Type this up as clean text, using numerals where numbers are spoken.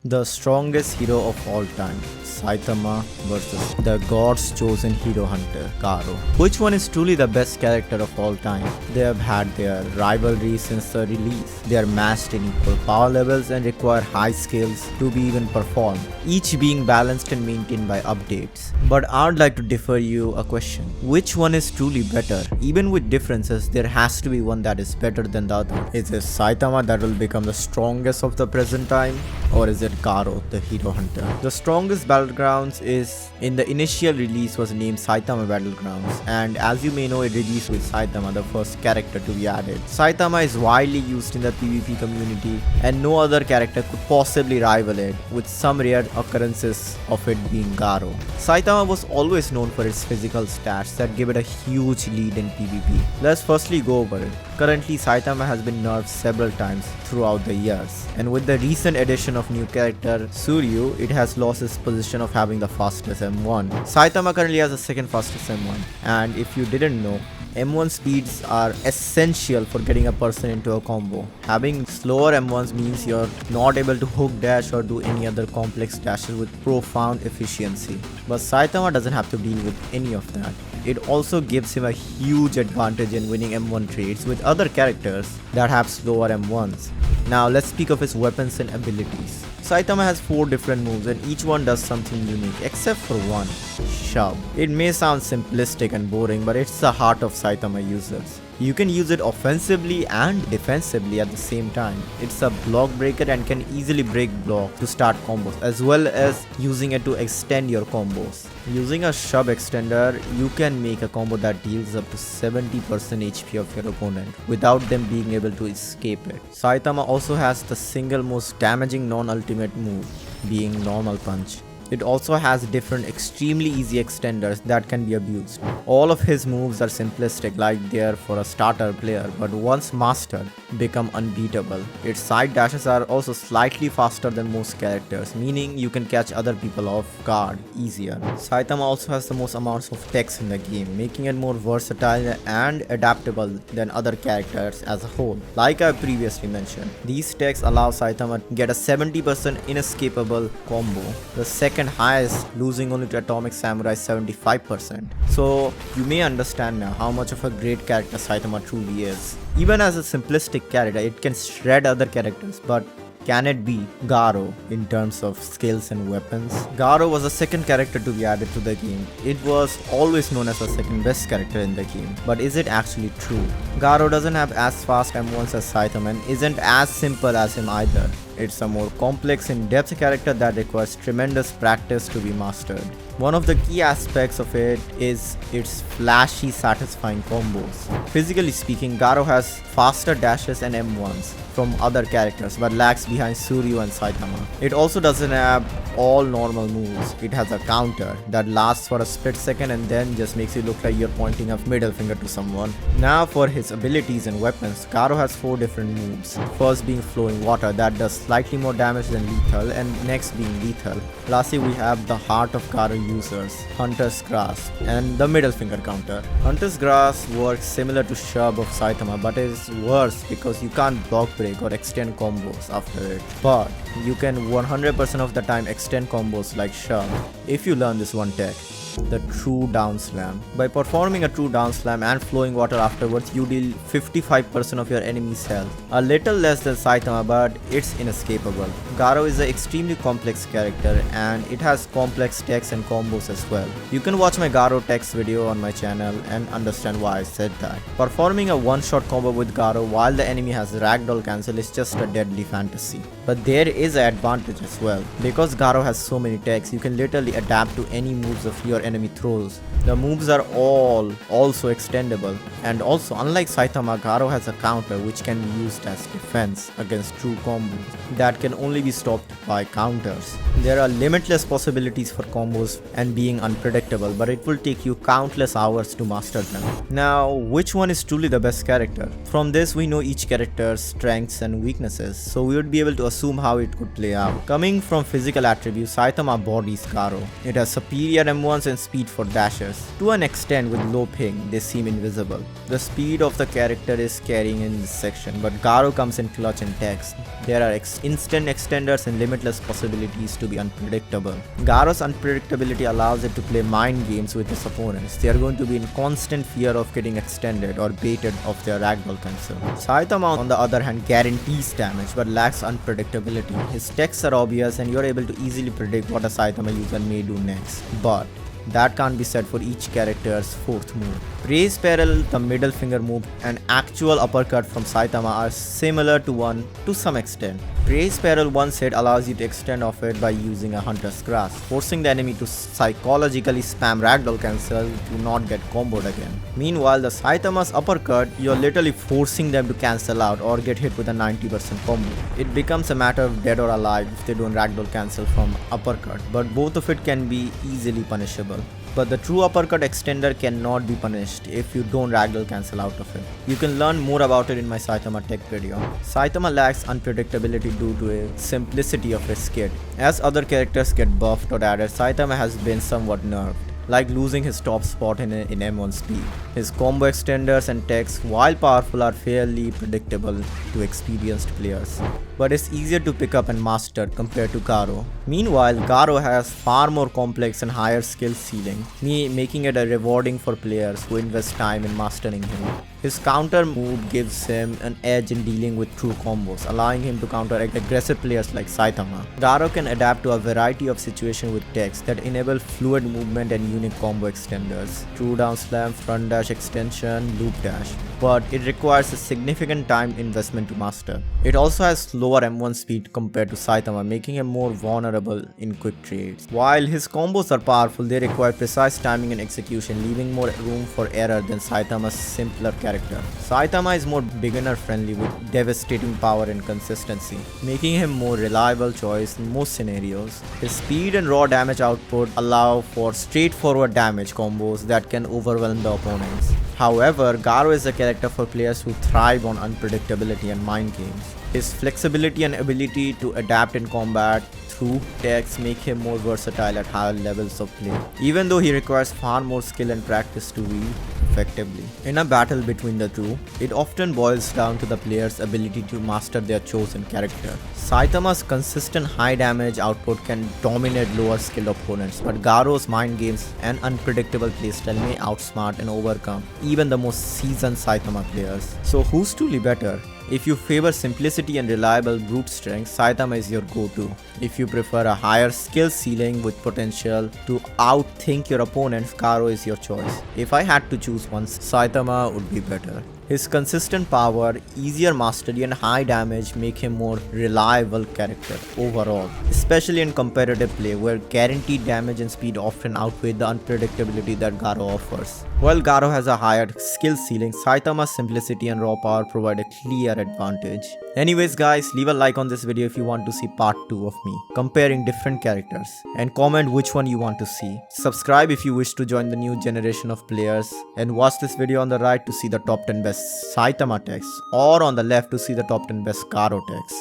The strongest hero of all time, Saitama versus the God's chosen hero hunter, Garou. Which one is truly the best character of all time? They have had their rivalry since the release. They are matched in equal power levels and require high skills to be even performed, each being balanced and maintained by updates. But I'd like to defer you a question. Which one is truly better? Even with differences, there has to be one that is better than the other. Is it Saitama that will become the strongest of the present time? Or is it Garou, the hero hunter? The strongest battlegrounds is in the initial release was named Saitama Battlegrounds, and as you may know, it released with Saitama, the first character to be added. Saitama is widely used in the PvP community and no other character could possibly rival it, with some rare occurrences of it being Garou. Saitama was always known for its physical stats that give it a huge lead in PvP. Let's firstly go over it. Currently, Saitama has been nerfed several times throughout the years, and with the recent addition of new character Suryu, it has lost its position of having the fastest M1. Saitama currently has the second fastest M1, and if you didn't know, M1 speeds are essential for getting a person into a combo. Having slower M1s means you're not able to hook dash or do any other complex dashes with profound efficiency. But Saitama doesn't have to deal with any of that. It also gives him a huge advantage in winning M1 trades with other characters that have slower M1s. Now let's speak of his weapons and abilities. Saitama has 4 different moves and each one does something unique except for one, shove. It may sound simplistic and boring, but it's the heart of Saitama users. You can use it offensively and defensively at the same time. It's a block breaker and can easily break blocks to start combos, as well as using it to extend your combos. Using a shove extender, you can make a combo that deals up to 70% HP of your opponent without them being able to escape it. Saitama also has the single most damaging non-ultimate move, being normal punch. It also has different extremely easy extenders that can be abused. All of his moves are simplistic like they are for a starter player, but once mastered, become unbeatable. Its side dashes are also slightly faster than most characters, meaning you can catch other people off guard easier. Saitama also has the most amounts of techs in the game, making it more versatile and adaptable than other characters as a whole. Like I previously mentioned, these techs allow Saitama to get a 70% inescapable combo. The second highest, losing only to Atomic Samurai 75%. So you may understand now how much of a great character Saitama truly is. Even as a simplistic character, it can shred other characters, but can it be Garou in terms of skills and weapons? Garou was the second character to be added to the game. It was always known as the second best character in the game. But is it actually true? Garou doesn't have as fast M1s as Saitama and isn't as simple as him either. It's a more complex in-depth character that requires tremendous practice to be mastered. One of the key aspects of it is its flashy, satisfying combos. Physically speaking, Garou has faster dashes and M1s from other characters but lags behind Suryu and Saitama. It also doesn't have all normal moves. It has a counter that lasts for a split second and then just makes it look like you're pointing a middle finger to someone. Now for his abilities and weapons, Garou has 4 different moves. First being flowing water that does slightly more damage than lethal, and next being lethal. Lastly, we have the heart of Garou users, Hunter's Grasp, and the middle finger counter. Hunter's Grasp works similar to shove of Saitama, but is worse because you can't block break or extend combos after it. But you can 100% of the time extend combos like shove if you learn this one tech, the true down slam. By performing a true down slam and flowing water afterwards, you deal 55% of your enemy's health. A little less than Saitama, but it's inescapable. Garou is an extremely complex character and it has complex techs and combos as well. You can watch my Garou techs video on my channel and understand why I said that. Performing a one-shot combo with Garou while the enemy has ragdoll cancel is just a deadly fantasy. But there is an advantage as well. Because Garou has so many techs, you can literally adapt to any moves of your enemy throws. The moves are all also extendable, and also unlike Saitama, Garou has a counter which can be used as defense against true combos that can only be stopped by counters. There are limitless possibilities for combos and being unpredictable, but it will take you countless hours to master them. Now, which one is truly the best character? From this we know each character's strengths and weaknesses, so we would be able to assume how it could play out. Coming from physical attributes, Saitama bodies Garou. It has superior M1s and speed for dashers. To an extent with low ping, they seem invisible. The speed of the character is carrying in this section, but Garou comes in clutch and text. There are instant extenders and limitless possibilities to be unpredictable. Garou's unpredictability allows it to play mind games with his opponents. They are going to be in constant fear of getting extended or baited off their ragdoll cancel. Saitama on the other hand guarantees damage but lacks unpredictability. His texts are obvious and you are able to easily predict what a Saitama user may do next. But that can't be said for each character's fourth move. Praise Peril, the middle finger move, and actual uppercut from Saitama are similar to one to some extent. Praise Peril once hit allows you to extend off it by using a Hunter's Grasp, forcing the enemy to psychologically spam ragdoll cancel to not get comboed again. Meanwhile, the Saitama's uppercut, you're literally forcing them to cancel out or get hit with a 90% combo. It becomes a matter of dead or alive if they don't ragdoll cancel from uppercut, but both of it can be easily punishable. But the true uppercut extender cannot be punished if you don't ragdoll cancel out of it. You can learn more about it in my Saitama tech video. Saitama lacks unpredictability due to the simplicity of his kit. As other characters get buffed or added, Saitama has been somewhat nerfed, like losing his top spot in M1 speed. His combo extenders and techs, while powerful, are fairly predictable to experienced players, but it's easier to pick up and master compared to Garou. Meanwhile, Garou has far more complex and higher skill ceiling, making it rewarding for players who invest time in mastering him. His counter move gives him an edge in dealing with true combos, allowing him to counter aggressive players like Saitama. Garou can adapt to a variety of situations with techs that enable fluid movement and unique combo extenders, true down slam, front dash extension, loop dash, but it requires a significant time investment to master. It also has slower M1 speed compared to Saitama, making him more vulnerable in quick trades. While his combos are powerful, they require precise timing and execution, leaving more room for error than Saitama's simpler character. Saitama is more beginner friendly with devastating power and consistency, making him more reliable choice in most scenarios. His speed and raw damage output allow for straightforward damage combos that can overwhelm the opponents. However, Garou is a character for players who thrive on unpredictability and mind games. His flexibility and ability to adapt in combat through techs make him more versatile at higher levels of play, even though he requires far more skill and practice to wield effectively. In a battle between the two, it often boils down to the player's ability to master their chosen character. Saitama's consistent high damage output can dominate lower skilled opponents, but Garou's mind games and unpredictable playstyle may outsmart and overcome even the most seasoned Saitama players. So who's truly better? If you favor simplicity and reliable brute strength, Saitama is your go-to. If you prefer a higher skill ceiling with potential to outthink your opponents, Garou is your choice. If I had to choose one, Saitama would be better. His consistent power, easier mastery and high damage make him more reliable character overall, especially in competitive play where guaranteed damage and speed often outweigh the unpredictability that Garou offers. While Garou has a higher skill ceiling, Saitama's simplicity and raw power provide a clear advantage. Anyways guys, leave a like on this video if you want to see part 2 of me comparing different characters, and comment which one you want to see. Subscribe if you wish to join the new generation of players, and watch this video on the right to see the top 10 best Saitama texts, or on the left to see the top 10 best Garou texts.